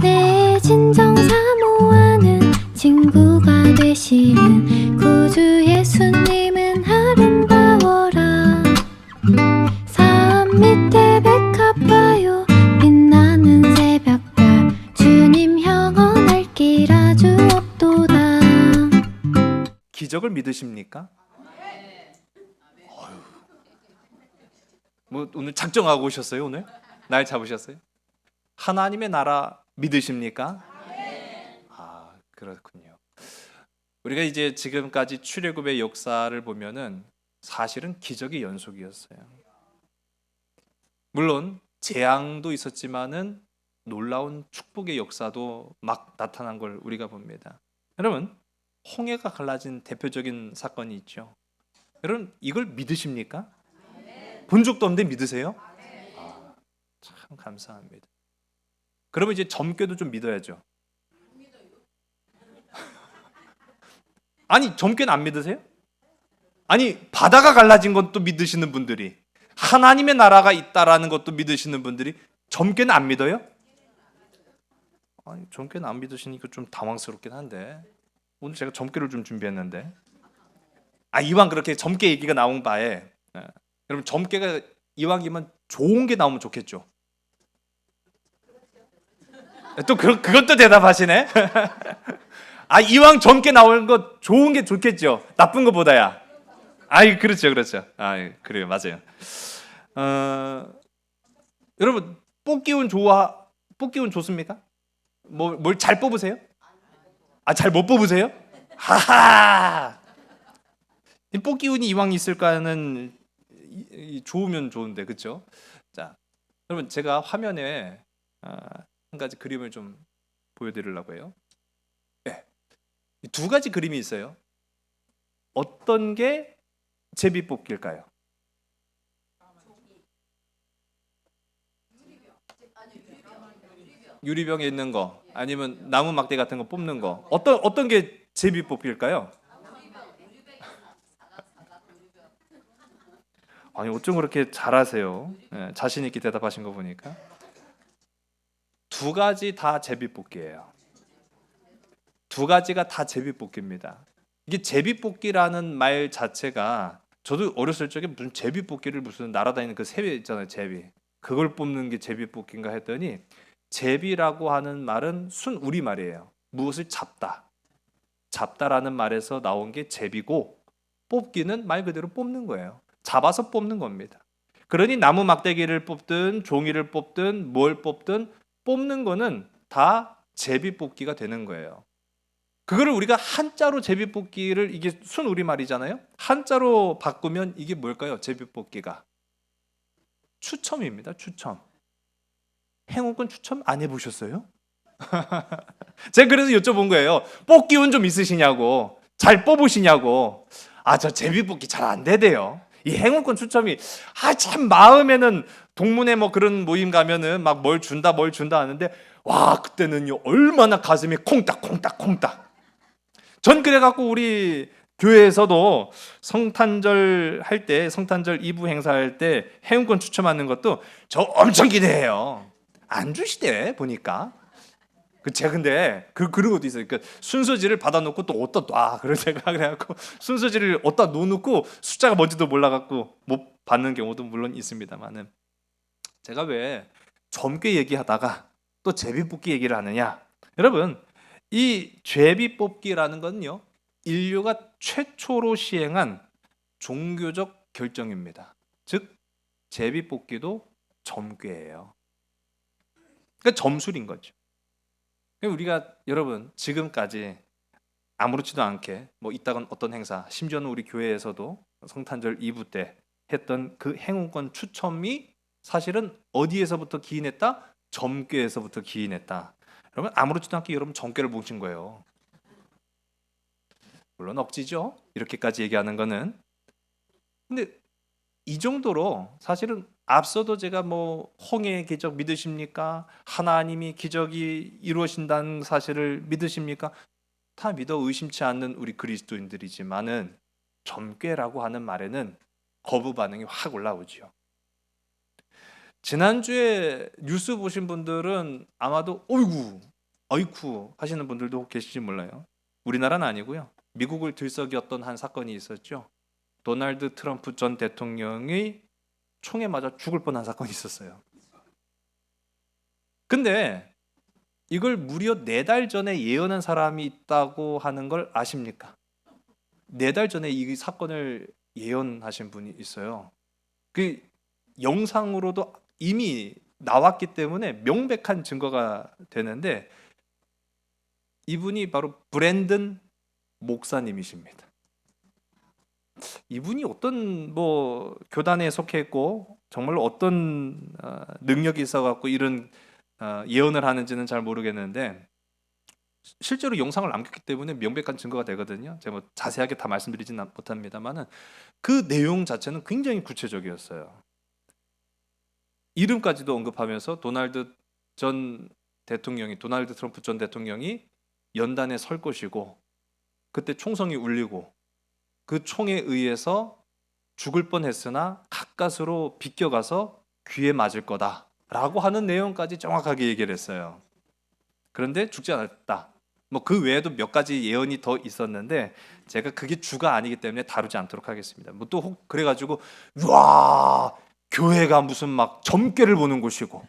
내 진정 사모하는 친구가 되시는 구주 예수님은 아름다워라. 산 밑에 백합화요 빛나는 새벽별 주님 영원할 길 아주 없도다. 기적을 믿으십니까? 뭐 오늘 작정하고 오셨어요? 오늘 날 잡으셨어요? 하나님의 나라 믿으십니까? 아, 그렇군요. 우리가 이제 지금까지 출애굽의 역사를 보면은 사실은 기적의 연속이었어요. 물론 재앙도 있었지만은 놀라운 축복의 역사도 막 나타난 걸 우리가 봅니다. 여러분, 홍해가 갈라진 대표적인 사건이 있죠. 여러분, 이걸 믿으십니까? 본 적도 없는데 믿으세요? 아, 참 감사합니다. 그러면 이제 점괘도 좀 믿어야죠. 아니, 점괘는 안 믿으세요? 아니, 바다가 갈라진 것도 믿으시는 분들이, 하나님의 나라가 있다라는 것도 믿으시는 분들이 점괘는 안 믿어요? 아니, 점괘는 안 믿으시니까 좀 당황스럽긴 한데 오늘 제가 점괘를 좀 준비했는데, 이왕 그렇게 점괘 얘기가 나온 바에, 여러분, 점괘가 이왕이면 좋은 게 나오면 좋겠죠. 또 그것도 대답하시네. 이왕 점괘 나오는 거 좋은 게 좋겠죠. 나쁜 거보다야. 그렇죠, 그렇죠. 그래요, 맞아요. 여러분, 뽑기운 좋습니까? 뭘 잘 뽑으세요? 잘 못 뽑으세요? 하하. 이 뽑기운이 이왕 있을까는 좋으면 좋은데, 그렇죠? 자, 여러분, 제가 화면에 한 가지 그림을 좀 보여드리려고 해요. 네, 두 가지 그림이 있어요. 어떤 게 제비뽑기일까요? 유리병에 있는 거, 아니면 나무 막대 같은 거 뽑는 거, 어떤 게 제비뽑기일까요? 아니, 어쩜 그렇게 잘하세요? 자신 있게 대답하신 거 보니까 두 가지 다 제비뽑기예요. 두 가지가 다 제비뽑기입니다. 이게 제비뽑기라는 말 자체가, 저도 어렸을 적에 무슨 제비뽑기를, 무슨 날아다니는 그 새비 있잖아요, 제비. 그걸 뽑는 게 제비뽑기인가 했더니, 제비라고 하는 말은 순 우리말이에요. 무엇을 잡다라는 말에서 나온 게 제비고, 뽑기는 말 그대로 뽑는 거예요. 잡아서 뽑는 겁니다. 그러니 나무 막대기를 뽑든 종이를 뽑든 뭘 뽑든 뽑는 거는 다 제비뽑기가 되는 거예요. 그거를 우리가 한자로 제비뽑기를, 이게 순 우리말이잖아요. 한자로 바꾸면 이게 뭘까요? 제비뽑기가 추첨입니다. 추첨. 행운권 추첨 안 해보셨어요? 제가 그래서 여쭤본 거예요. 뽑기 운 좀 있으시냐고, 잘 뽑으시냐고. 저 제비뽑기 잘 안 되대요. 이 행운권 추첨이, 참 마음에는, 동문회 뭐 그런 모임 가면은 막 뭘 준다 하는데, 와, 그때는요 얼마나 가슴이 콩닥콩닥. 전 그래갖고 우리 교회에서도 성탄절 2부 행사할 때 행운권 추첨하는 것도 저 엄청 기대해요. 안 주시대 보니까. 제가 근데 그런 것도 있어요. 그러니까 순서지를 받아놓고 또 어디다 놔. 그래서 제가 그래갖고 순서지를 어디다 놓고 숫자가 뭔지도 몰라갖고 못 받는 경우도 물론 있습니다만은, 제가 왜 점괘 얘기하다가 또 제비뽑기 얘기를 하느냐? 여러분, 이 제비뽑기라는 건요, 인류가 최초로 시행한 종교적 결정입니다. 즉, 제비뽑기도 점괘예요. 그러니까 점술인 거죠. 우리가, 여러분, 지금까지 아무렇지도 않게 뭐 있다건 어떤 행사, 심지어는 우리 교회에서도 성탄절 2부 때 했던 그 행운권 추첨이 사실은 어디에서부터 기인했다? 점괘에서부터 기인했다. 여러분, 아무렇지도 않게 여러분 점괘를 보신 거예요. 물론 억지죠, 이렇게까지 얘기하는 거는. 근데 이 정도로 사실은 앞서도 제가 뭐 홍해의 기적 믿으십니까? 하나님이 기적이 이루어진다는 사실을 믿으십니까? 다 믿어 의심치 않는 우리 그리스도인들이지만은, 점괘라고 하는 말에는 거부 반응이 확 올라오죠. 지난주에 뉴스 보신 분들은 아마도 어이구, 어이쿠 하시는 분들도 계실지 몰라요. 우리나라는 아니고요. 미국을 들썩였던 한 사건이 있었죠. 도널드 트럼프 전 대통령이 총에 맞아 죽을 뻔한 사건이 있었어요. 근데 이걸 무려 4달 전에 예언한 사람이 있다고 하는 걸 아십니까? 4달 전에 이 사건을 예언하신 분이 있어요. 그 영상으로도 이미 나왔기 때문에 명백한 증거가 되는데 이분이 바로 브랜든 목사님이십니다. 이분이 어떤 뭐 교단에 속해 있고 정말로 어떤 능력이 있어 갖고 이런 예언을 하는지는 잘 모르겠는데 실제로 영상을 남겼기 때문에 명백한 증거가 되거든요. 제가 뭐 자세하게 다 말씀드리지는 못합니다만은 그 내용 자체는 굉장히 구체적이었어요. 이름까지도 언급하면서 도널드 트럼프 전 대통령이 연단에 설 것이고 그때 총성이 울리고 그 총에 의해서 죽을 뻔했으나 가까스로 비껴가서 귀에 맞을 거다라고 하는 내용까지 정확하게 얘기를 했어요. 그런데 죽지 않았다. 뭐 그 외에도 몇 가지 예언이 더 있었는데 제가 그게 주가 아니기 때문에 다루지 않도록 하겠습니다. 뭐 또 그래가지고 와 교회가 무슨 막 점괘를 보는 곳이고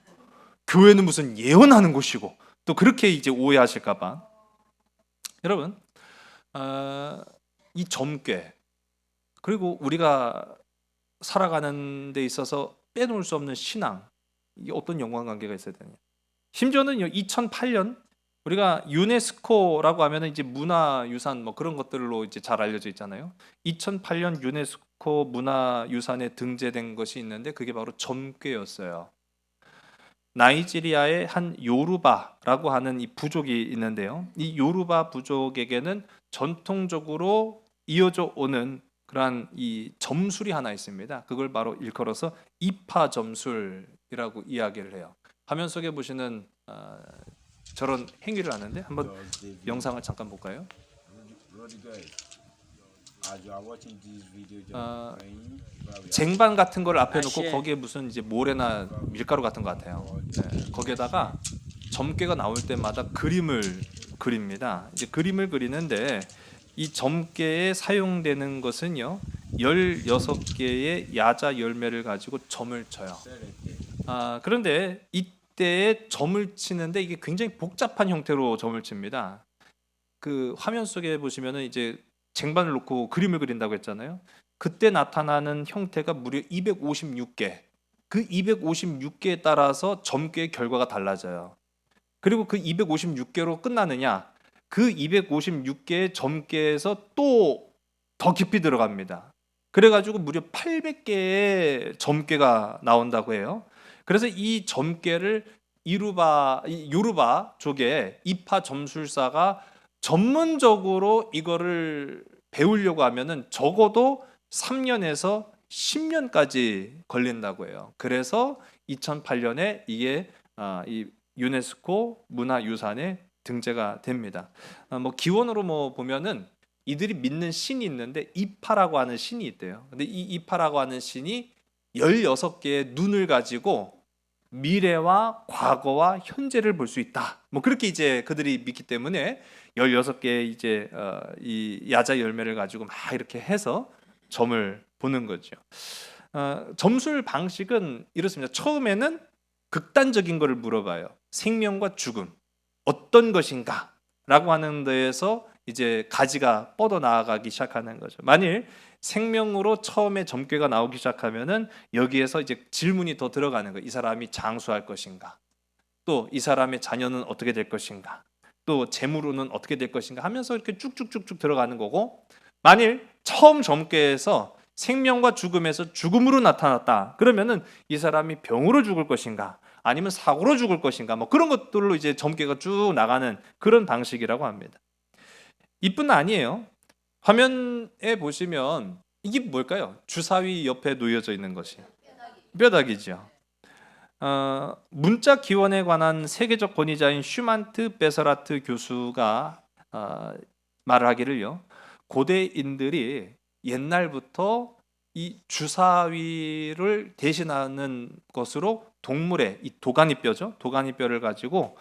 교회는 무슨 예언하는 곳이고 또 그렇게 이제 오해하실까봐 여러분 이 점괘 그리고 우리가 살아가는 데 있어서 빼놓을 수 없는 신앙 이게 어떤 연관관계가 있어야 되냐? 심지어는 2008년 우리가 유네스코라고 하면은 이제 문화유산 뭐 그런 것들로 이제 잘 알려져 있잖아요. 2008년 유네스코 문화유산에 등재된 것이 있는데 그게 바로 점괘였어요. 나이지리아의 한 요루바라고 하는 이 부족이 있는데요. 이 요루바 부족에게는 전통적으로 이어져 오는 그러한 이 점술이 하나 있습니다. 그걸 바로 일컬어서 이파 점술이라고 이야기를 해요. 화면 속에 보시는 저런 행위를 하는데 한번 영상을 잠깐 볼까요? 쟁반 같은 걸 앞에 놓고 거기에 무슨 이제 모래나 밀가루 같은 것 같아요. 네, 거기에다가 점괘가 나올 때마다 그림을 그립니다. 이제 그림을 그리는데 이 점괘에 사용되는 것은요 16개의 야자 열매를 가지고 점을 쳐요. 그런데 이때에 점을 치는데 이게 굉장히 복잡한 형태로 점을 칩니다. 그 화면 속에 보시면은 이제 쟁반을 놓고 그림을 그린다고 했잖아요. 그때 나타나는 형태가 무려 256개. 그 256개에 따라서 점괘의 결과가 달라져요. 그리고 그 256개로 끝나느냐? 그 256개의 점괘에서 또 더 깊이 들어갑니다. 그래가지고 무려 800개의 점괘가 나온다고 해요. 그래서 이 점괘를 요르바 쪽에 이파 점술사가 전문적으로 이거를 배우려고 하면은 적어도 3년에서 10년까지 걸린다고 해요. 그래서 2008년에 이게 이 유네스코 문화유산에 등재가 됩니다. 뭐 기원으로 뭐 보면은 이들이 믿는 신이 있는데 이파라고 하는 신이 있대요. 근데 이 이파라고 하는 신이 16개의 눈을 가지고 미래와 과거와 현재를 볼 수 있다. 뭐 그렇게 이제 그들이 믿기 때문에 16개의 이제 이 야자 열매를 가지고 막 이렇게 해서 점을 보는 거죠. 점술 방식은 이렇습니다. 처음에는 극단적인 거를 물어봐요. 생명과 죽음 어떤 것인가? 라고 하는 데에서 이제 가지가 뻗어 나아가기 시작하는 거죠. 만일 생명으로 처음에 점괘가 나오기 시작하면은 여기에서 이제 질문이 더 들어가는 거예요. 이 사람이 장수할 것인가? 또 이 사람의 자녀는 어떻게 될 것인가? 또 재물로는 어떻게 될 것인가? 하면서 이렇게 쭉쭉쭉쭉 들어가는 거고 만일 처음 점괘에서 생명과 죽음에서 죽음으로 나타났다. 그러면은 이 사람이 병으로 죽을 것인가? 아니면 사고로 죽을 것인가? 뭐 그런 것들로 이제 점괘가 쭉 나가는 그런 방식이라고 합니다. 이뿐 아니에요. 화면에 보시면 이게 뭘까요? 주사위 옆에 놓여져 있는 것이 뼈다귀죠. 문자 기원에 관한 세계적 권위자인 슈만트 베서라트 교수가 말을 하기를요. 고대인들이 옛날부터 이 주사위를 대신하는 것으로 동물의 이 도가니뼈죠. 도가니뼈를 가지고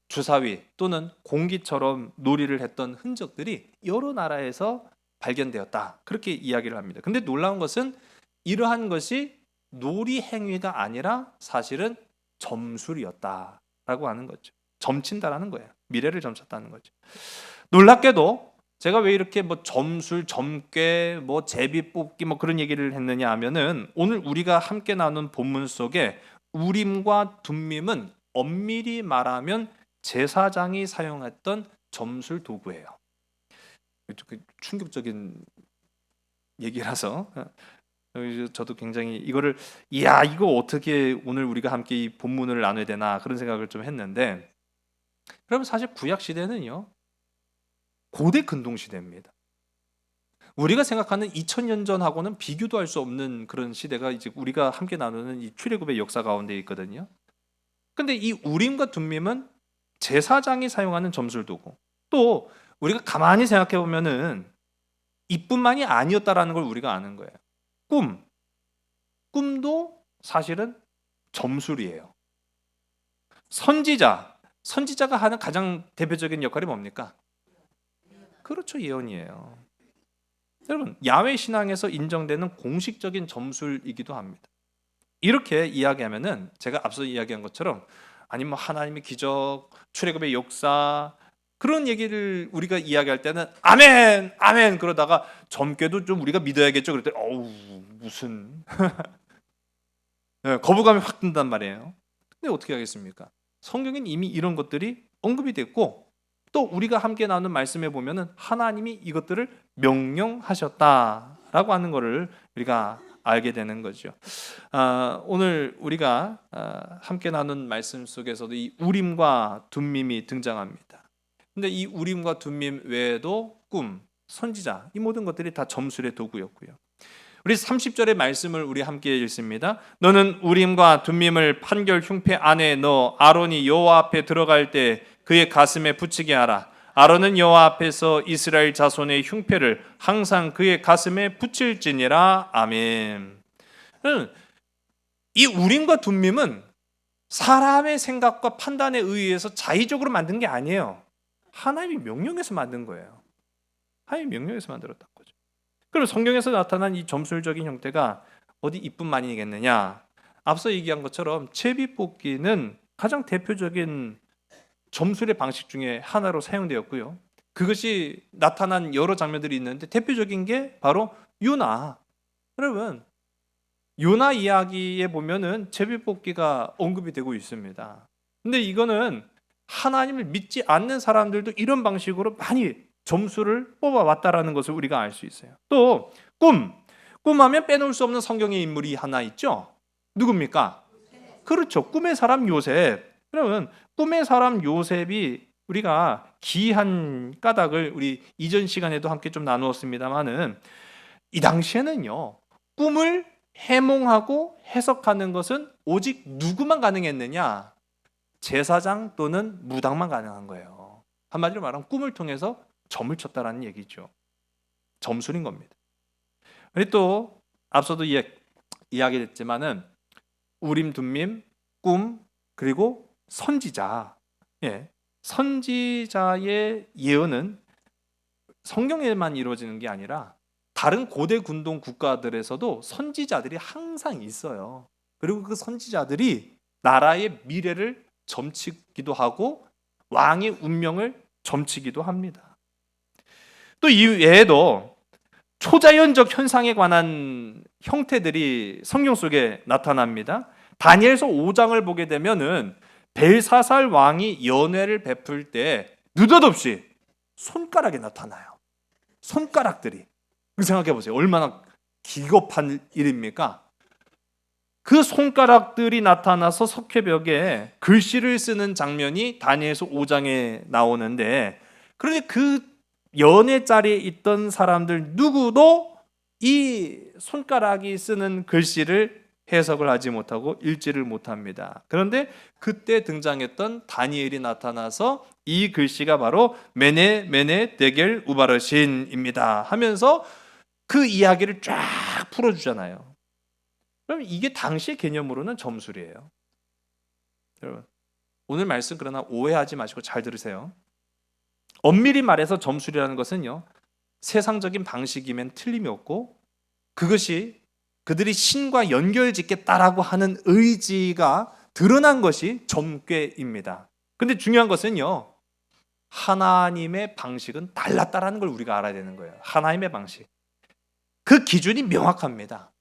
주사위 또는 공기처럼 놀이를 했던 흔적들이 여러 나라에서 발견되었다. 그렇게 이야기를 합니다. 근데 놀라운 것은 이러한 것이 놀이 행위가 아니라 사실은 점술이었다라고 하는 거죠. 점친다라는 거예요. 미래를 점쳤다는 거죠. 놀랍게도 제가 왜 이렇게 뭐 점술, 점괘, 뭐 제비 뽑기 뭐 그런 얘기를 했느냐 하면은 오늘 우리가 함께 나눈 본문 속에 우림과 둠밈은 엄밀히 말하면 제사장이 사용했던 점술 도구예요. 충격적인 얘기라서 저도 굉장히 이거를 이거 어떻게 오늘 우리가 함께 이 본문을 나눠야 되나 그런 생각을 좀 했는데, 그러면 사실 구약 시대는요 고대 근동 시대입니다. 우리가 생각하는 2000년 전하고는 비교도 할 수 없는 그런 시대가 이제 우리가 함께 나누는 이 출애굽의 역사 가운데 있거든요. 근데 이 우림과 둠밈은 제사장이 사용하는 점술 도구. 또 우리가 가만히 생각해 보면은 이뿐만이 아니었다라는 걸 우리가 아는 거예요. 꿈도 사실은 점술이에요. 선지자가 하는 가장 대표적인 역할이 뭡니까? 그렇죠, 예언이에요. 여러분, 야훼 신앙에서 인정되는 공식적인 점술이기도 합니다. 이렇게 이야기하면은 제가 앞서 이야기한 것처럼 아니면 뭐 하나님의 기적, 출애굽의 역사 그런 얘기를 우리가 이야기할 때는 아멘, 아멘 그러다가 점괘도 좀 우리가 믿어야겠죠. 그랬더니 무슨 거부감이 확 든단 말이에요. 근데 어떻게 하겠습니까? 성경엔 이미 이런 것들이 언급이 됐고 또 우리가 함께 나눈 말씀에 보면은 하나님이 이것들을 명령하셨다라고 하는 것을 우리가 알게 되는 거죠. 오늘 우리가 함께 나눈 말씀 속에서도 이 우림과 둠밈이 등장합니다. 근데 이 우림과 둠밈 외에도 꿈, 선지자 이 모든 것들이 다 점술의 도구였고요. 우리 30절의 말씀을 우리 함께 읽습니다. 너는 우림과 둠밈을 판결 흉패 안에 넣어 아론이 여호와 앞에 들어갈 때 그의 가슴에 붙이게 하라. 아론은 여호와 앞에서 이스라엘 자손의 흉패를 항상 그의 가슴에 붙일지니라. 아멘. 이 우림과 둠밈은 사람의 생각과 판단에 의해서 자의적으로 만든 게 아니에요. 하나님이 명령해서 만든 거예요. 하나님이 명령해서 만들었던 거죠. 그럼 성경에서 나타난 이 점술적인 형태가 어디 이뿐만이겠느냐? 앞서 얘기한 것처럼 제비뽑기는 가장 대표적인 점술의 방식 중에 하나로 사용되었고요. 그것이 나타난 여러 장면들이 있는데 대표적인 게 바로 요나. 여러분, 요나 이야기에 보면은 제비뽑기가 언급이 되고 있습니다. 근데 이거는 하나님을 믿지 않는 사람들도 이런 방식으로 많이 점수를 뽑아왔다라는 것을 우리가 알 수 있어요. 또 꿈하면 빼놓을 수 없는 성경의 인물이 하나 있죠. 누굽니까? 그렇죠. 꿈의 사람 요셉. 그러면 꿈의 사람 요셉이 우리가 기이한 까닭을 우리 이전 시간에도 함께 좀 나누었습니다만은 이 당시에는요 꿈을 해몽하고 해석하는 것은 오직 누구만 가능했느냐? 제사장 또는 무당만 가능한 거예요. 한마디로 말하면 꿈을 통해서 점을 쳤다라는 얘기죠. 점술인 겁니다. 그리고 또 앞서도 이야기했지만은 우림, 둠밈, 꿈 그리고 선지자. 선지자의 예언은 성경에만 이루어지는 게 아니라 다른 고대 군동 국가들에서도 선지자들이 항상 있어요. 그리고 그 선지자들이 나라의 미래를 점치기도 하고 왕의 운명을 점치기도 합니다. 또 이외에도 초자연적 현상에 관한 형태들이 성경 속에 나타납니다. 다니엘서 5장을 보게 되면은 벨사살 왕이 연회를 베풀 때 느닷없이 손가락이 나타나요. 손가락들이. 생각해 보세요. 얼마나 기겁한 일입니까? 그 손가락들이 나타나서 석회벽에 글씨를 쓰는 장면이 다니엘서 5장에 나오는데, 그런데 그 연회 자리에 있던 사람들 누구도 이 손가락이 쓰는 글씨를 해석을 하지 못하고 읽지를 못합니다. 그런데 그때 등장했던 다니엘이 나타나서 이 글씨가 바로 메네 메네 데겔 우바르신입니다 하면서 그 이야기를 쫙 풀어주잖아요. 그럼 이게 당시의 개념으로는 점술이에요. 여러분, 오늘 말씀 그러나 오해하지 마시고 잘 들으세요. 엄밀히 말해서 점술이라는 것은요, 세상적인 방식이면 틀림이 없고 그것이 그들이 신과 연결짓겠다라고 하는 의지가 드러난 것이 점괘입니다. 근데 중요한 것은요, 하나님의 방식은 달랐다라는 걸 우리가 알아야 되는 거예요. 하나님의 방식, 그 기준이 명확합니다.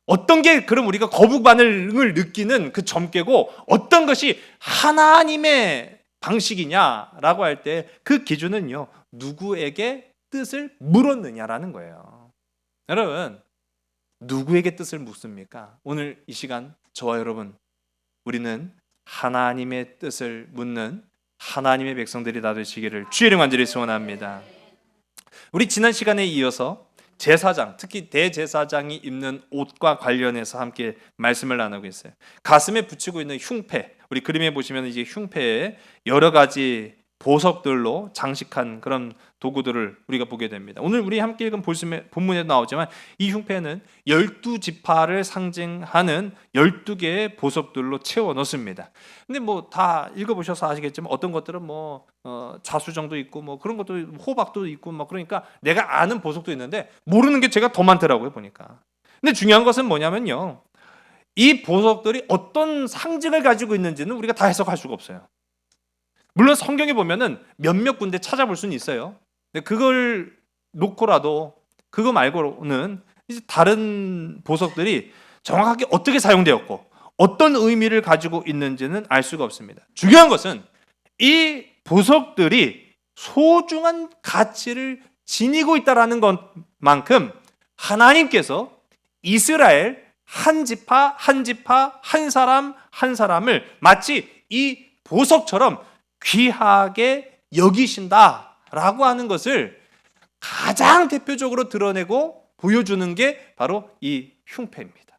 어떤 게 그럼 우리가 거부 반응을 느끼는 그 점괘고 어떤 것이 하나님의 방식이냐라고 할 때 그 기준은요, 누구에게 뜻을 물었느냐라는 거예요. 여러분, 누구에게 뜻을 묻습니까? 오늘 이 시간 저와 여러분, 우리는 하나님의 뜻을 묻는 하나님의 백성들이 다 되시기를 주의 이름 간절히 소원합니다. 우리 지난 시간에 이어서 제사장, 특히 대제사장이 입는 옷과 관련해서 함께 말씀을 나누고 있어요. 가슴에 붙이고 있는 흉패, 우리 그림에 보시면 이제 흉패에 여러 가지 보석들로 장식한 그런 도구들을 우리가 보게 됩니다. 오늘 우리 함께 읽은 본문에도 나오지만 이 흉패는 12지파를 상징하는 12개의 보석들로 채워 넣습니다. 근데 뭐 다 읽어보셔서 아시겠지만 어떤 것들은 뭐 자수정도 있고 뭐 그런 것도, 호박도 있고 뭐, 그러니까 내가 아는 보석도 있는데 모르는 게 제가 더 많더라고요, 보니까. 근데 중요한 것은 뭐냐면요, 이 보석들이 어떤 상징을 가지고 있는지는 우리가 다 해석할 수가 없어요. 물론 성경에 보면은 몇몇 군데 찾아볼 수는 있어요. 근데 그걸 놓고라도, 그거 말고는 이제 다른 보석들이 정확하게 어떻게 사용되었고 어떤 의미를 가지고 있는지는 알 수가 없습니다. 중요한 것은 이 보석들이 소중한 가치를 지니고 있다라는 것만큼 하나님께서 이스라엘 한 지파 한 지파, 한 사람 한 사람을 마치 이 보석처럼 귀하게 여기신다라고 하는 것을 가장 대표적으로 드러내고 보여주는 게 바로 이 흉패입니다.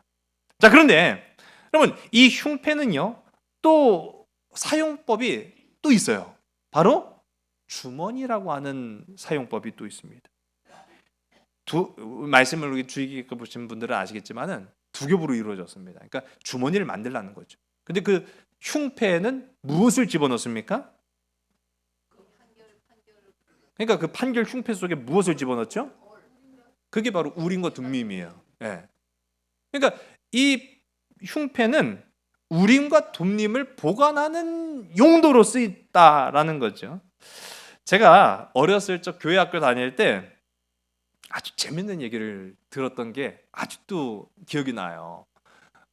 자, 그런데 여러분, 이 흉패는요, 또 사용법이 또 있어요. 바로 주머니라고 하는 사용법이 또 있습니다. 말씀을 주의 깊게 보신 분들은 아시겠지만은 두 겹으로 이루어졌습니다. 그러니까 주머니를 만들라는 거죠. 근데 그 흉패에는 무엇을 집어넣습니까? 그러니까 그 판결 흉패 속에 무엇을 집어넣죠? 그게 바로 우림과 둠밈이에요. 예. 그러니까 이 흉패는 우림과 둠밈을 보관하는 용도로 쓰였다라는 거죠. 제가 어렸을 적 교회 학교 다닐 때 아주 재밌는 얘기를 들었던 게 아직도 기억이 나요.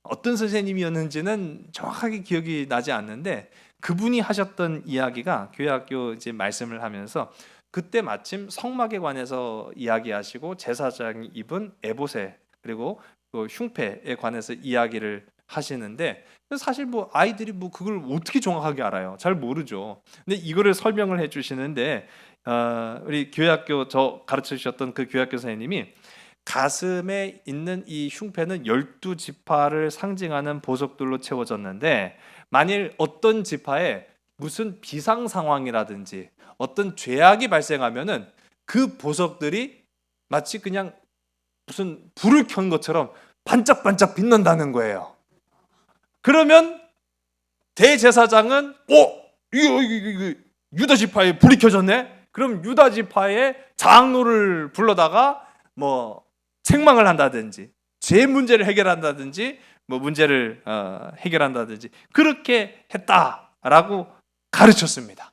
어떤 선생님이었는지는 정확하게 기억이 나지 않는데 그분이 하셨던 이야기가, 교회 학교 이제 말씀을 하면서 그때 마침 성막에 관해서 이야기하시고 제사장이 입은 에봇에, 그리고 그 흉패에 관해서 이야기를 하시는데, 사실 뭐 아이들이 뭐 그걸 어떻게 정확하게 알아요? 잘 모르죠. 근데 이거를 설명을 해주시는데 우리 교회학교 저 가르쳐 주셨던 그 교회학교 선생님이 가슴에 있는 이 흉패는 12지파를 상징하는 보석들로 채워졌는데, 만일 어떤 지파에 무슨 비상 상황이라든지 어떤 죄악이 발생하면은 그 보석들이 마치 그냥 무슨 불을 켠 것처럼 반짝반짝 빛난다는 거예요. 그러면 대제사장은 이거 유다 지파에 불이 켜졌네? 그럼 유다 지파의 장로를 불러다가 뭐 책망을 한다든지 죄 문제를 해결한다든지 뭐 문제를 해결한다든지 그렇게 했다라고 가르쳤습니다.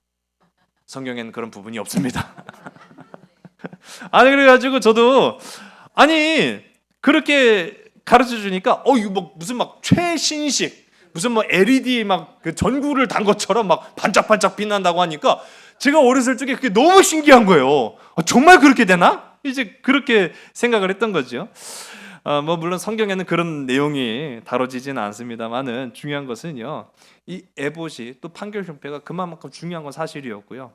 성경에는 그런 부분이 없습니다. 아니, 그래가지고 저도 그렇게 가르쳐 주니까 이거 뭐 무슨 막 최신식 무슨 뭐 LED 막 그 전구를 단 것처럼 막 반짝반짝 빛난다고 하니까 제가 어렸을 적에 그게 너무 신기한 거예요. 정말 그렇게 되나? 이제 그렇게 생각을 했던 거죠. 뭐 물론 성경에는 그런 내용이 다뤄지지는 않습니다만은 중요한 것은요, 이 에봇이 또 판결 흉패가 그만큼 중요한 건 사실이었고요.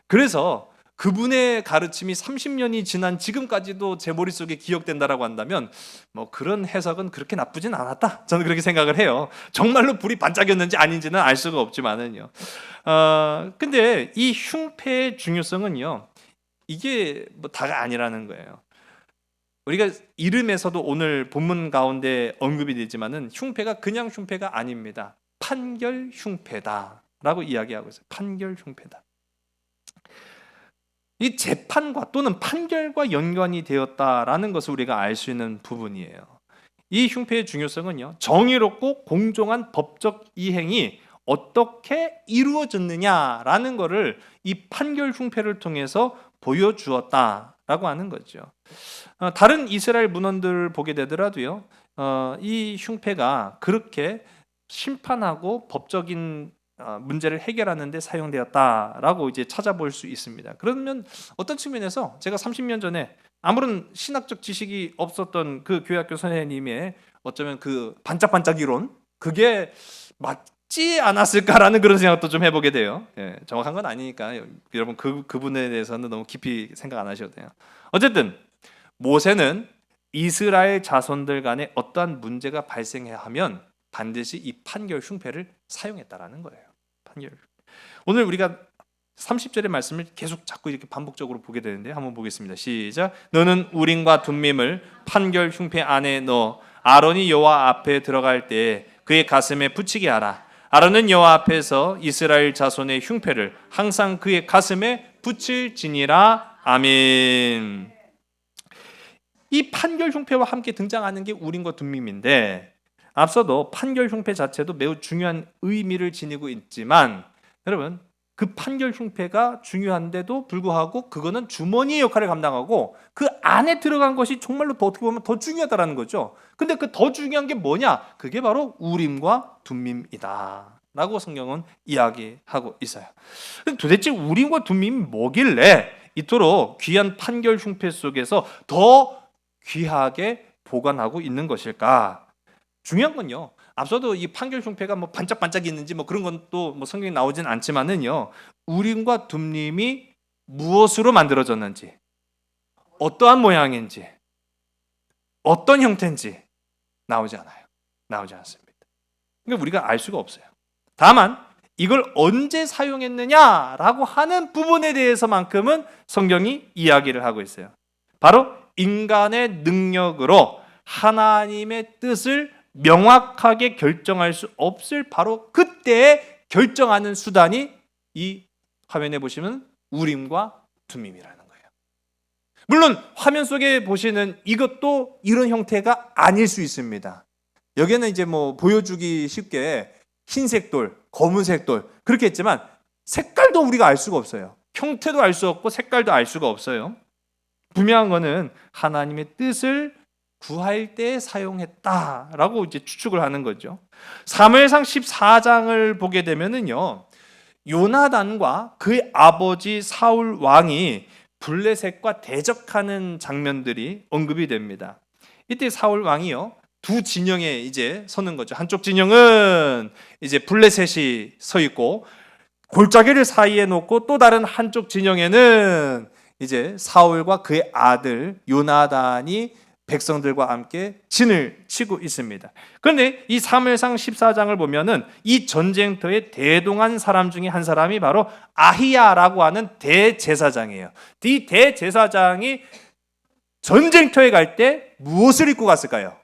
그래서 그분의 가르침이 30년이 지난 지금까지도 제 머릿속에 기억된다라고 한다면 뭐 그런 해석은 그렇게 나쁘진 않았다, 저는 그렇게 생각을 해요. 정말로 불이 반짝였는지 아닌지는 알 수가 없지만은요. 근데 이 흉패의 중요성은요, 이게 뭐 다가 아니라는 거예요. 우리가 이름에서도 오늘 본문 가운데 언급이 되지만은 흉패가 그냥 흉패가 아닙니다. 판결 흉패다라고 이야기하고 있어요. 판결 흉패다. 이 재판과 또는 판결과 연관이 되었다라는 것을 우리가 알 수 있는 부분이에요. 이 흉패의 중요성은요, 정의롭고 공정한 법적 이행이 어떻게 이루어졌느냐라는 것을 이 판결 흉패를 통해서 보여주었다라고 하는 거죠. 다른 이스라엘 문헌들을 보게 되더라도요, 이 흉패가 그렇게 심판하고 법적인 문제를 해결하는 데 사용되었다라고 이제 찾아볼 수 있습니다. 그러면 어떤 측면에서 제가 30년 전에 아무런 신학적 지식이 없었던 그 교회학교 선생님의 어쩌면 그 반짝반짝 이론, 그게 맞지 않았을까라는 그런 생각도 좀 해보게 돼요. 예, 정확한 건 아니니까 여러분 그분에 대해서는 너무 깊이 생각 안 하셔도 돼요. 어쨌든 모세는 이스라엘 자손들 간에 어떠한 문제가 발생해야 하면 반드시 이 판결 흉패를 사용했다라는 거예요. 판결. 오늘 우리가 30절의 말씀을 계속 자꾸 이렇게 반복적으로 보게 되는데 한번 보겠습니다. 시작. 너는 우림과 둠밈을 판결 흉패 안에 넣어 아론이 여호와 앞에 들어갈 때 그의 가슴에 붙이게 하라. 아론은 여호와 앞에서 이스라엘 자손의 흉패를 항상 그의 가슴에 붙일지니라. 아멘. 이 판결 흉패와 함께 등장하는 게 우림과 둠밈인데, 앞서도 판결 흉패 자체도 매우 중요한 의미를 지니고 있지만, 여러분 그 판결 흉패가 중요한데도 불구하고 그거는 주머니의 역할을 감당하고 그 안에 들어간 것이 정말로 더 어떻게 보면 더 중요하다라는 거죠. 근데 그 더 중요한 게 뭐냐? 그게 바로 우림과 둠밈이다 라고 성경은 이야기하고 있어요. 도대체 우림과 둠밈이 뭐길래 이토록 귀한 판결 흉패 속에서 더 귀하게 보관하고 있는 것일까? 중요한 건요, 앞서도 이 판결 흉패가 뭐 반짝반짝 있는지 뭐 그런 건 또 뭐 성경에 나오진 않지만은요, 우림과 둠밈이 무엇으로 만들어졌는지, 어떠한 모양인지, 어떤 형태인지 나오지 않아요. 나오지 않습니다. 그러니까 우리가 알 수가 없어요. 다만 이걸 언제 사용했느냐라고 하는 부분에 대해서만큼은 성경이 이야기를 하고 있어요. 바로 인간의 능력으로 하나님의 뜻을 명확하게 결정할 수 없을 바로 그때에 결정하는 수단이 이 화면에 보시면 우림과 둠밈이라는 거예요. 물론 화면 속에 보시는 이것도 이런 형태가 아닐 수 있습니다. 여기에는 이제 뭐 보여주기 쉽게 흰색 돌, 검은색 돌 그렇게 했지만 색깔도 우리가 알 수가 없어요. 형태도 알 수 없고 색깔도 알 수가 없어요. 분명한 거는 하나님의 뜻을 구할 때 사용했다라고 이제 추측을 하는 거죠. 사무엘상 14장을 보게 되면은요, 요나단과 그의 아버지 사울 왕이 블레셋과 대적하는 장면들이 언급이 됩니다. 이때 사울 왕이요, 두 진영에 이제 서는 거죠. 한쪽 진영은 이제 블레셋이 서 있고 골짜기를 사이에 놓고 또 다른 한쪽 진영에는 이제 사울과 그의 아들 요나단이 백성들과 함께 진을 치고 있습니다. 그런데 이 사무엘상 14장을 보면은 이 전쟁터에 대동한 사람 중에 한 사람이 바로 아히야라고 하는 대제사장이에요. 이 대제사장이 전쟁터에 갈 때 무엇을 입고 갔을까요?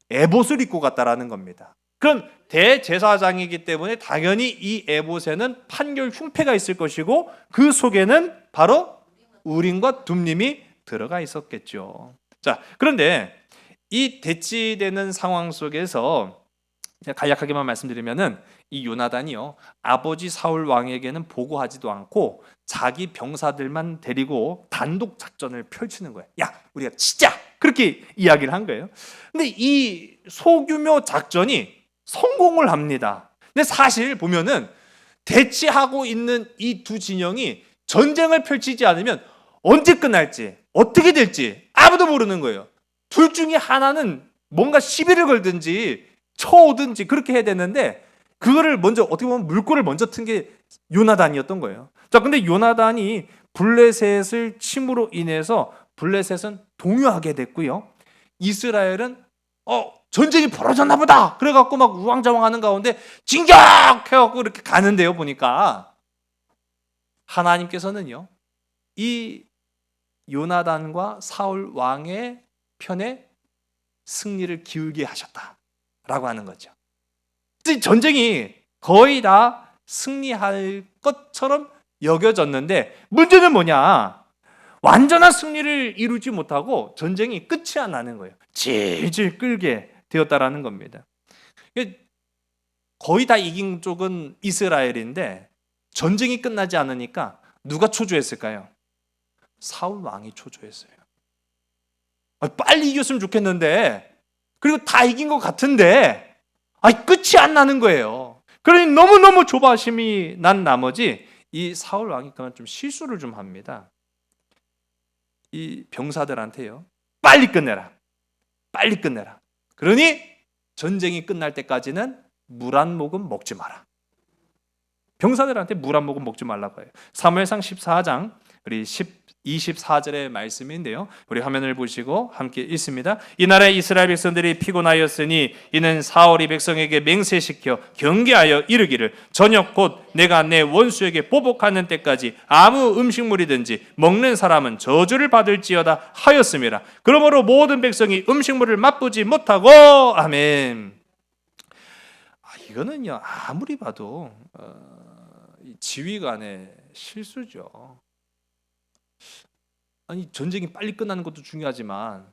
에봇을 입고 갔다라는 겁니다. 그럼 대제사장이기 때문에 당연히 이 에봇에는 판결 흉패가 있을 것이고 그 속에는 바로 우림과 둠밈이 들어가 있었겠죠. 자, 그런데 이 대치되는 상황 속에서 간략하게만 말씀드리면은 이 요나단이요, 아버지 사울 왕에게는 보고하지도 않고 자기 병사들만 데리고 단독 작전을 펼치는 거예요. 야, 우리가 치자! 그렇게 이야기를 한 거예요. 근데 이 소규모 작전이 성공을 합니다. 근데 사실 보면은 대치하고 있는 이 두 진영이 전쟁을 펼치지 않으면 언제 끝날지, 어떻게 될지 아무도 모르는 거예요. 둘 중에 하나는 뭔가 시비를 걸든지 쳐오든지 그렇게 해야 되는데 그거를 먼저 어떻게 보면 물꼬를 먼저 튼 게 요나단이었던 거예요. 자, 근데 요나단이 블레셋을 침으로 인해서 블레셋은 동요하게 됐고요. 이스라엘은 전쟁이 벌어졌나 보다. 그래갖고 막 우왕좌왕하는 가운데 진격해갖고 이렇게 가는데요. 보니까 하나님께서는요, 이 요나단과 사울 왕의 편에 승리를 기울게 하셨다라고 하는 거죠. 전쟁이 거의 다 승리할 것처럼 여겨졌는데 문제는 뭐냐? 완전한 승리를 이루지 못하고 전쟁이 끝이 안 나는 거예요. 질질 끌게 되었다라는 겁니다. 거의 다 이긴 쪽은 이스라엘인데 전쟁이 끝나지 않으니까 누가 초조했을까요? 사울 왕이 초조했어요. 빨리 이겼으면 좋겠는데, 그리고 다 이긴 것 같은데 끝이 안 나는 거예요. 그러니 너무너무 조바심이 난 나머지 이 사울 왕이 그만 좀 실수를 좀 합니다. 이 병사들한테요, 빨리 끝내라, 빨리 끝내라. 그러니 전쟁이 끝날 때까지는 물 한 모금 먹지 마라. 병사들한테 물 한 모금 먹지 말라고 해요. 사무엘상 14장 우리 24절의 말씀인데요, 우리 화면을 보시고 함께 읽습니다. 이날에 이스라엘 백성들이 피곤하였으니 이는 사울이 백성에게 맹세시켜 경계하여 이르기를 저녁 곧 내가 내 원수에게 보복하는 때까지 아무 음식물이든지 먹는 사람은 저주를 받을지어다 하였음이라. 그러므로 모든 백성이 음식물을 맛보지 못하고. 아멘. 이거는요, 아무리 봐도 지휘관의 실수죠. 아니, 전쟁이 빨리 끝나는 것도 중요하지만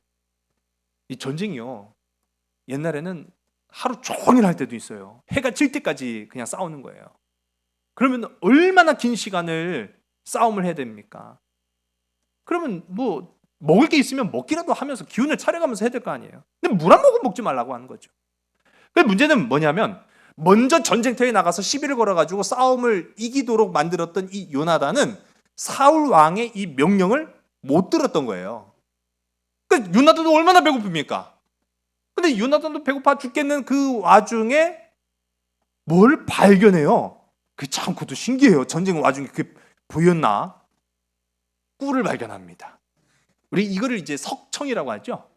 이 전쟁이요, 옛날에는 하루 종일 할 때도 있어요. 해가 질 때까지 그냥 싸우는 거예요. 그러면 얼마나 긴 시간을 싸움을 해야 됩니까? 그러면 뭐 먹을 게 있으면 먹기라도 하면서 기운을 차려가면서 해야 될 거 아니에요. 근데 물 한 모금 먹지 말라고 하는 거죠. 그 문제는 뭐냐면, 먼저 전쟁터에 나가서 시비를 걸어가지고 싸움을 이기도록 만들었던 이 요나단은 사울 왕의 이 명령을 못 들었던 거예요. 그러니까 요나단도 얼마나 배고픕니까? 근데 요나단도 배고파 죽겠는 그 와중에 뭘 발견해요? 그 참 그것도 신기해요. 전쟁 와중에 그게 보였나? 꿀을 발견합니다. 우리 이거를 이제 석청이라고 하죠.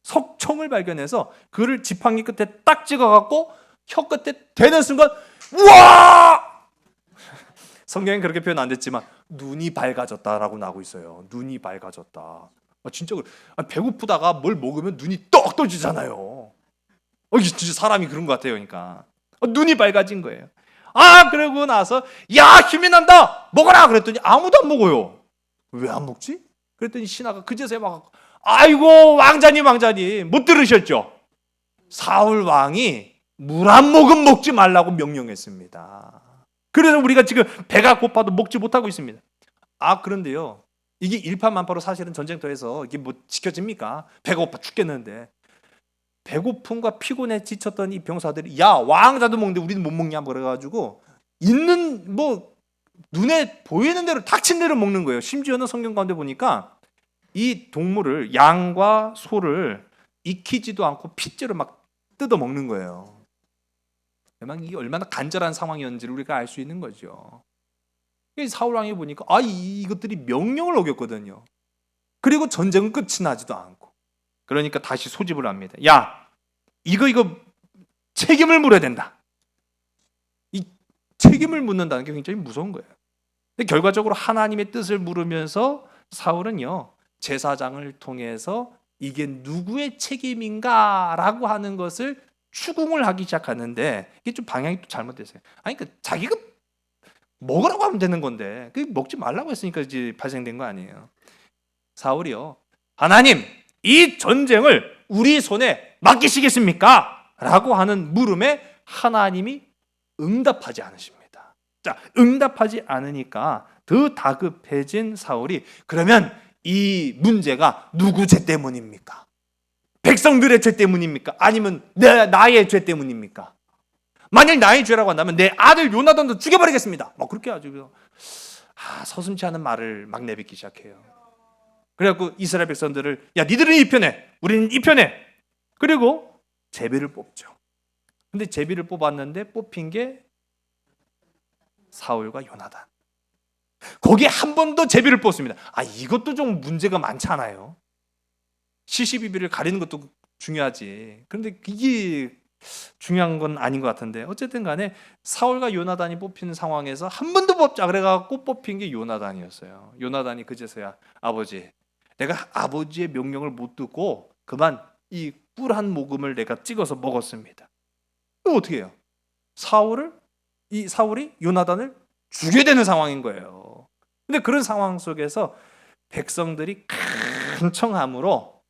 석청을 발견해서 그를 지팡이 끝에 딱 찍어갖고 혀 끝에 대는 순간, 우와! 성경엔 그렇게 표현 안 됐지만 눈이 밝아졌다라고 나오고 있어요. 눈이 밝아졌다. 진짜 배고프다가 뭘 먹으면 눈이 떡 떠지잖아요. 이게 진짜 사람이 그런 것 같아요. 그러니까 눈이 밝아진 거예요. 그러고 나서 야, 힘이 난다, 먹어라 그랬더니 아무도 안 먹어요. 왜 안 먹지? 그랬더니 신하가 그제서야 막, 아이고 왕자님 못 들으셨죠? 사울 왕이 물 한 모금 먹지 말라고 명령했습니다. 그래서 우리가 지금 배가 고파도 먹지 못하고 있습니다. 그런데요, 이게 일파만파로 사실은 전쟁터에서 이게 뭐 지켜집니까? 배가 고파 죽겠는데, 배고픔과 피곤에 지쳤던 이 병사들이 야, 왕자도 먹는데 우리는 못 먹냐 그래가지고 있는 뭐 눈에 보이는 대로 닥친 대로 먹는 거예요. 심지어는 성경 가운데 보니까 이 동물을, 양과 소를 익히지도 않고 핏째로 막 뜯어 먹는 거예요. 이게 얼마나 간절한 상황이었는지를 우리가 알 수 있는 거죠. 사울 왕이 보니까 이것들이 명령을 어겼거든요. 그리고 전쟁은 끝이 나지도 않고. 그러니까 다시 소집을 합니다. 야, 이거 책임을 물어야 된다. 이 책임을 묻는다는 게 굉장히 무서운 거예요. 근데 결과적으로 하나님의 뜻을 물으면서 사울은요, 제사장을 통해서 이게 누구의 책임인가라고 하는 것을 추궁을 하기 시작하는데, 이게 좀 방향이 또 잘못됐어요. 그러니까 자기가 먹으라고 하면 되는 건데 그 먹지 말라고 했으니까 이제 발생된 거 아니에요. 사울이요, 하나님, 이 전쟁을 우리 손에 맡기시겠습니까? 라고 하는 물음에 하나님이 응답하지 않으십니다. 자, 응답하지 않으니까 더 다급해진 사울이, 그러면 이 문제가 누구 죄 때문입니까? 백성들의 죄 때문입니까? 아니면 나의 죄 때문입니까? 만약 나의 죄라고 한다면 내 아들 요나단도 죽여버리겠습니다. 막 그렇게 아주 서슴지 않은 말을 막 내뱉기 시작해요. 그래갖고 이스라엘 백성들을, 야, 니들은 이 편에, 우리는 이 편에. 그리고 제비를 뽑죠. 근데 제비를 뽑았는데 뽑힌 게 사울과 요나단. 거기에 한 번 더 제비를 뽑습니다. 이것도 좀 문제가 많잖아요. 시시비비를 가리는 것도 중요하지. 그런데 이게 중요한 건 아닌 것 같은데, 어쨌든 간에 사울과 요나단이 뽑히는 상황에서 한 번 더 뽑자 그래갖고 뽑힌 게 요나단이었어요. 요나단이 그제서야, 아버지, 내가 아버지의 명령을 못 듣고 그만 이 꿀 한 모금을 내가 찍어서 먹었습니다. 이거 어떻게 해요? 사울이 요나단을 죽여야 되는 상황인 거예요. 근데 그런 상황 속에서 백성들이 큰 청함으로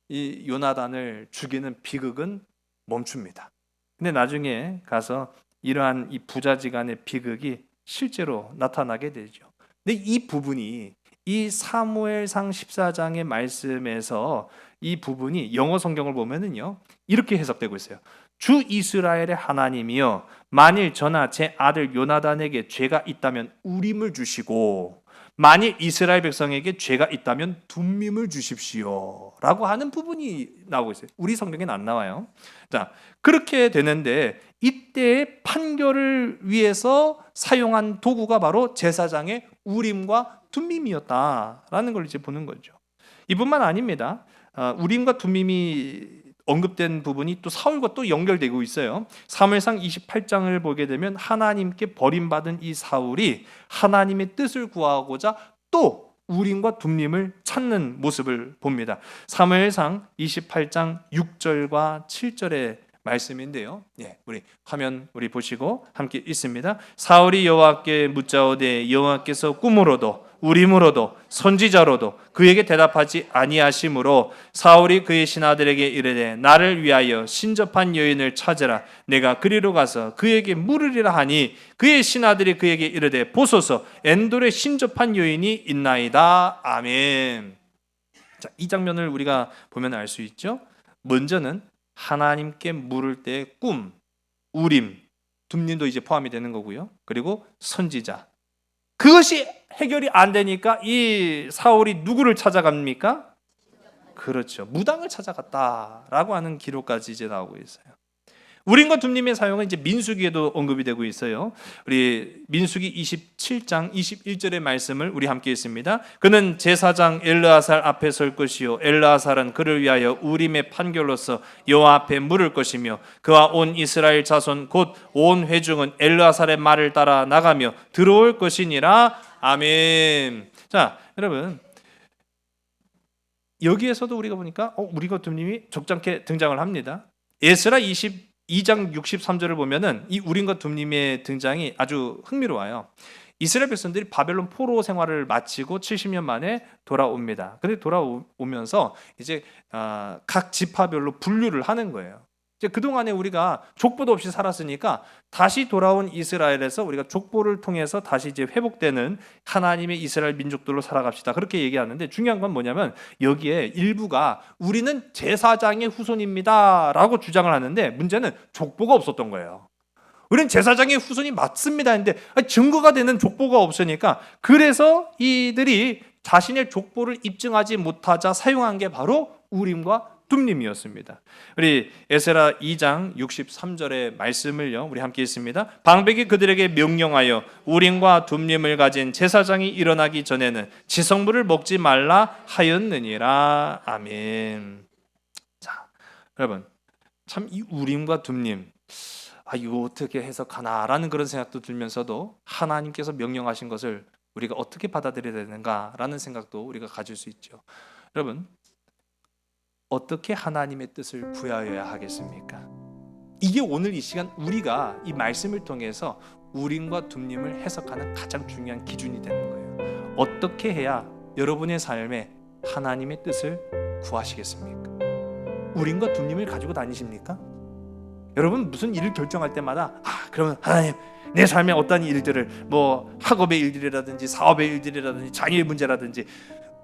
이 요나단을 죽이는 비극은 멈춥니다. 근데 나중에 가서 이러한 이 부자지간의 비극이 실제로 나타나게 되죠. 근데 이 부분이 이 사무엘상 14장의 말씀에서 이 부분이 영어 성경을 보면은요 이렇게 해석되고 있어요. 주 이스라엘의 하나님이여, 만일 저나 제 아들 요나단에게 죄가 있다면 우림을 주시고 만일 이스라엘 백성에게 죄가 있다면 둠밈을 주십시오 라고 하는 부분이 나오고 있어요. 우리 성경에는 안 나와요. 자, 그렇게 되는데 이때의 판결을 위해서 사용한 도구가 바로 제사장의 우림과 둠밈이었다라는 걸 이제 보는 거죠. 이뿐만 아닙니다. 우림과 둠밈이 언급된 부분이 또 사울과 또 연결되고 있어요. 사무엘상 28장을 보게 되면 하나님께 버림받은 이 사울이 하나님의 뜻을 구하고자 또 우림과 둠밈을 찾는 모습을 봅니다. 사무엘상 28장 6절과 7절의 말씀인데요. 우리 화면 보시고 함께 읽습니다. 사울이 여호와께 묻자오되 여호와께서 꿈으로도 우림으로도 선지자로도 그에게 대답하지 아니하심으로 사울이 그의 신하들에게 이르되 나를 위하여 신접한 여인을 찾으라. 내가 그리로 가서 그에게 물으리라 하니 그의 신하들이 그에게 이르되 보소서 엔돌에 신접한 여인이 있나이다. 아멘. 자, 이 장면을 우리가 보면 알 수 있죠. 먼저는 하나님께 물을 때의 꿈, 우림, 둠림도 이제 포함이 되는 거고요. 그리고 선지자. 그것이 해결이 안 되니까 이 사울이 누구를 찾아갑니까? 그렇죠. 무당을 찾아갔다라고 하는 기록까지 이제 나오고 있어요. 우림과 둠림의 사용은 이제 민수기에도 언급이 되고 있어요. 우리 민수기 27장 21절의 말씀을 우리 함께 읽습니다. 그는 제사장 엘르아살 앞에 설 것이요 엘르아살은 그를 위하여 우림의 판결로서 여호와 앞에 물을 것이며 그와 온 이스라엘 자손 곧 온 회중은 엘르아살의 말을 따라 나가며 들어올 것이니라. 아멘. 자, 여러분 여기에서도 우리가 보니까 우림과 둠림이 적잖게 등장을 합니다. 에스라 22장 63절을 보면은 이 우림과 둠림의 등장이 아주 흥미로워요. 이스라엘 백성들이 바벨론 포로 생활을 마치고 70년 만에 돌아옵니다. 근데 돌아오면서 이제 각 지파별로 분류를 하는 거예요. 이제 그동안에 우리가 족보도 없이 살았으니까 다시 돌아온 이스라엘에서 우리가 족보를 통해서 다시 이제 회복되는 하나님의 이스라엘 민족들로 살아갑시다. 그렇게 얘기하는데 중요한 건 뭐냐면 여기에 일부가 우리는 제사장의 후손입니다라고 주장을 하는데 문제는 족보가 없었던 거예요. 우리는 제사장의 후손이 맞습니다 했는데 증거가 되는 족보가 없으니까 그래서 이들이 자신의 족보를 입증하지 못하자 사용한 게 바로 우림과 둠림이었습니다. 우리 에스라 2장 63절의 말씀을요 우리 함께 읽습니다. 방백이 그들에게 명령하여 우림과 둠림을 가진 제사장이 일어나기 전에는 지성물을 먹지 말라 하였느니라. 아멘. 자, 여러분 참 이 우림과 둠림 이거 어떻게 해석하나라는 그런 생각도 들면서도 하나님께서 명령하신 것을 우리가 어떻게 받아들여야 되는가라는 생각도 우리가 가질 수 있죠. 여러분 어떻게 하나님의 뜻을 구하여야 하겠습니까? 이게 오늘 이 시간 우리가 이 말씀을 통해서 우림과 둠림을 해석하는 가장 중요한 기준이 되는 거예요. 어떻게 해야 여러분의 삶에 하나님의 뜻을 구하시겠습니까? 우림과 둠림을 가지고 다니십니까? 여러분 무슨 일을 결정할 때마다 그러면 하나님 내 삶에 어떤 일들을 뭐 학업의 일들이라든지 사업의 일들이라든지 자녀의 문제라든지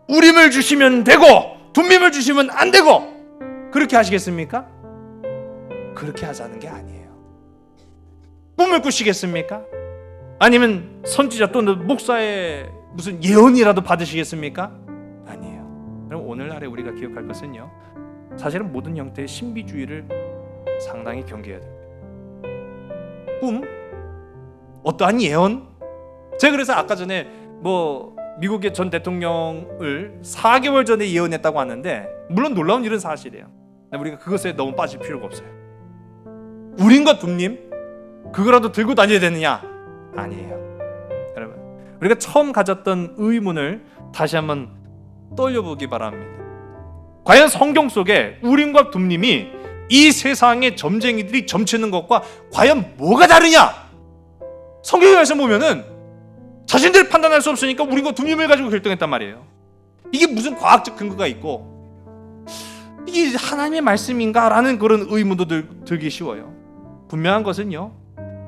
우림을 주시면 되고 둠림을 주시면 안 되고 그렇게 하시겠습니까? 그렇게 하자는 게 아니에요. 꿈을 꾸시겠습니까? 아니면 선지자 또는 목사의 무슨 예언이라도 받으시겠습니까? 아니에요. 그럼 오늘날에 우리가 기억할 것은요 사실은 모든 형태의 신비주의를 상당히 경계해야 됩니다. 꿈? 어떠한 예언? 제가 그래서 아까 전에 미국의 전 대통령을 4개월 전에 예언했다고 하는데 물론 놀라운 일은 사실이에요. 우리가 그것에 너무 빠질 필요가 없어요. 우림과 둠림? 그거라도 들고 다녀야 되느냐? 아니에요. 여러분 우리가 처음 가졌던 의문을 다시 한번 떠올려보기 바랍니다. 과연 성경 속에 우림과 둠림이 이 세상의 점쟁이들이 점치는 것과 과연 뭐가 다르냐? 성경에서 보면은 자신들 판단할 수 없으니까 우린과 둠밈을 가지고 결정했단 말이에요. 이게 무슨 과학적 근거가 있고 이게 하나님의 말씀인가라는 그런 의문도 들기 쉬워요. 분명한 것은요,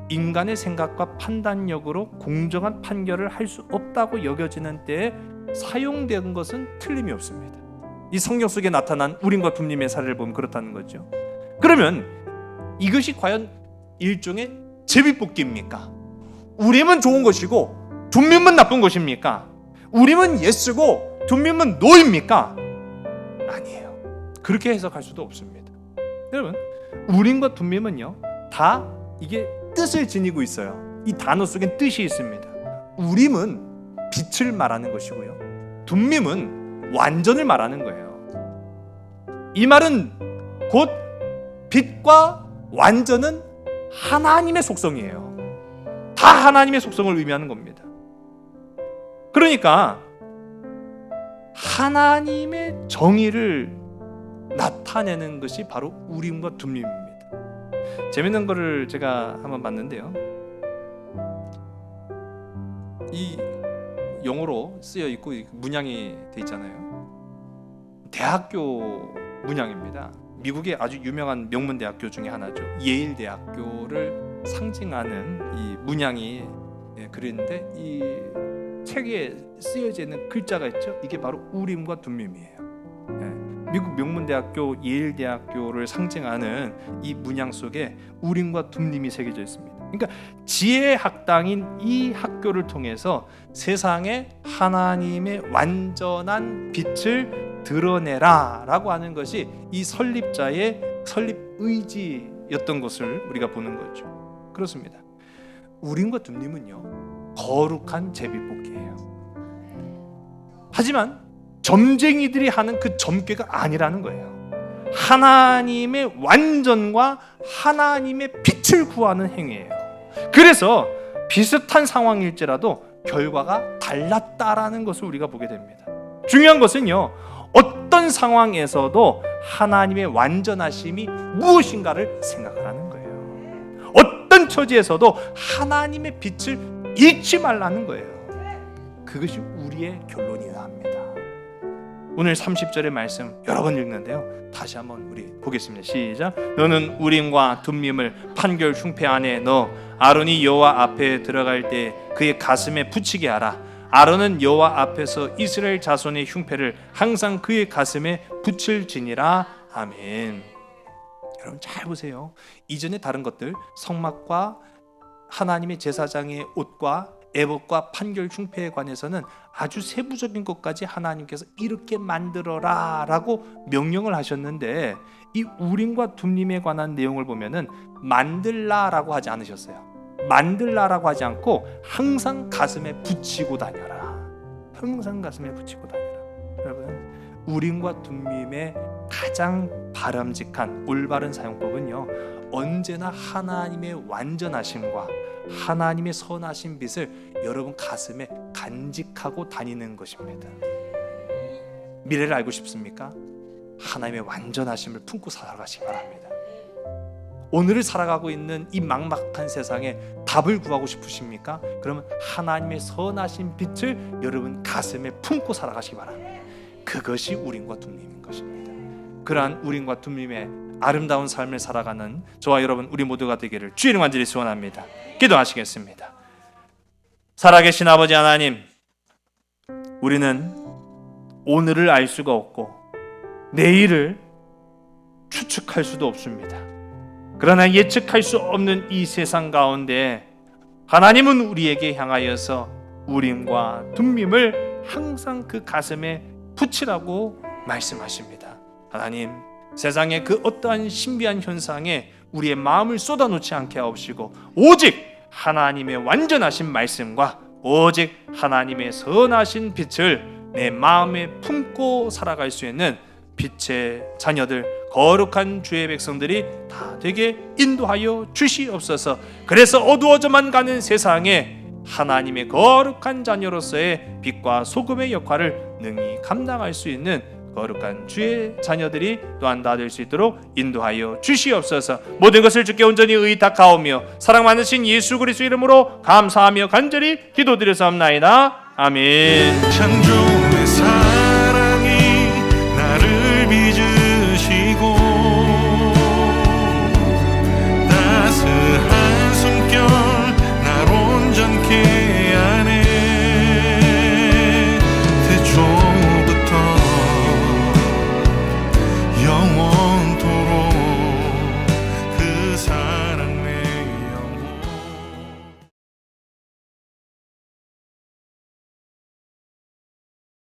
인간의 생각과 판단력으로 공정한 판결을 할 수 없다고 여겨지는 때에 사용된 것은 틀림이 없습니다. 이 성경 속에 나타난 우림과 둠밈의 사례를 보면 그렇다는 거죠. 그러면 이것이 과연 일종의 제비뽑기입니까? 우림은 좋은 것이고 둠밈은 나쁜 것입니까? 우림은 예스고 둠밈은 노입니까? 아니에요. 그렇게 해석할 수도 없습니다. 여러분, 우림과 둠밈은요, 다 이게 뜻을 지니고 있어요. 이 단어 속엔 뜻이 있습니다. 우림은 빛을 말하는 것이고요, 둠밈은 완전을 말하는 거예요. 이 말은 곧 빛과 완전은 하나님의 속성이에요. 다 하나님의 속성을 의미하는 겁니다. 그러니까 하나님의 정의를 나타내는 것이 바로 우림과 둠밈입니다. 재밌는 거를 제가 한번 봤는데요, 이 영어로 쓰여 있고 문양이 돼 있잖아요. 대학교 문양입니다. 미국의 아주 유명한 명문 대학교 중에 하나죠. 예일 대학교를 상징하는 이 문양이 그랬는데, 이 책에 쓰여져 있는 글자가 있죠. 이게 바로 우림과 둠밈이에요. 미국 명문대학교 예일 대학교를 상징하는 이 문양 속에 우림과 둠밈이 새겨져 있습니다. 그러니까 지혜의 학당인 이 학교를 통해서 세상에 하나님의 완전한 빛을 드러내라라고 하는 것이 이 설립자의 설립 의지였던 것을 우리가 보는 거죠. 그렇습니다. 우림과 둠밈은요, 거룩한 제비뽑기예요. 하지만 점쟁이들이 하는 그 점괘가 아니라는 거예요. 하나님의 완전과 하나님의 빛을 구하는 행위예요. 그래서 비슷한 상황일지라도 결과가 달랐다라는 것을 우리가 보게 됩니다. 중요한 것은요, 어떤 상황에서도 하나님의 완전하심이 무엇인가를 생각하라는 거예요. 어떤 처지에서도 하나님의 빛을 잃지 말라는 거예요. 그것이 우리의 결론이어야 합니다. 오늘 30절의 말씀 여러 번 읽는데요, 다시 한번 우리 보겠습니다. 시작. 너는 우림과 둠밈을 판결 흉패 안에 넣어 아론이 여호와 앞에 들어갈 때 그의 가슴에 붙이게 하라. 아론은 여호와 앞에서 이스라엘 자손의 흉패를 항상 그의 가슴에 붙일지니라. 아멘. 여러분 잘 보세요. 이전에 다른 것들, 성막과 하나님의 제사장의 옷과 애복과 판결 흉패에 관해서는 아주 세부적인 것까지 하나님께서 이렇게 만들어라 라고 명령을 하셨는데, 이 우림과 둠밈에 관한 내용을 보면은 만들라라고 하지 않으셨어요. 만들라라고 하지 않고 항상 가슴에 붙이고 다녀라. 항상 가슴에 붙이고 다녀라. 여러분, 우림과 둠밈의 가장 바람직한 올바른 사용법은요, 언제나 하나님의 완전하심과 하나님의 선하신 빛을 여러분 가슴에 간직하고 다니는 것입니다. 미래를 알고 싶습니까? 하나님의 완전하심을 품고 살아가시기 바랍니다. 오늘을 살아가고 있는 이 막막한 세상에 답을 구하고 싶으십니까? 그러면 하나님의 선하신 빛을 여러분 가슴에 품고 살아가시기 바랍니다. 그것이 우림과 둠밈인 것입니다. 그러한 우림과 둠밈의 아름다운 삶을 살아가는 저와 여러분 우리 모두가 되기를 주의 이름 간절히 소원합니다. 기도하시겠습니다. 살아계신 아버지 하나님, 우리는 오늘을 알 수가 없고 내일을 추측할 수도 없습니다. 그러나 예측할 수 없는 이 세상 가운데 하나님은 우리에게 향하여서 우림과 둠밈을 항상 그 가슴에 붙이라고 말씀하십니다. 하나님, 세상의 그 어떠한 신비한 현상에 우리의 마음을 쏟아놓지 않게 하옵시고, 오직 하나님의 완전하신 말씀과 오직 하나님의 선하신 빛을 내 마음에 품고 살아갈 수 있는 빛의 자녀들, 거룩한 주의 백성들이 다 되게 인도하여 주시옵소서. 그래서 어두워져만 가는 세상에 하나님의 거룩한 자녀로서의 빛과 소금의 역할을 능히 감당할 수 있는 거룩한 주의 자녀들이 또한 다 될 수 있도록 인도하여 주시옵소서. 모든 것을 주께 온전히 의탁하오며 사랑 많으신 예수 그리스도 이름으로 감사하며 간절히 기도드려서옵나이다. 아멘. 창조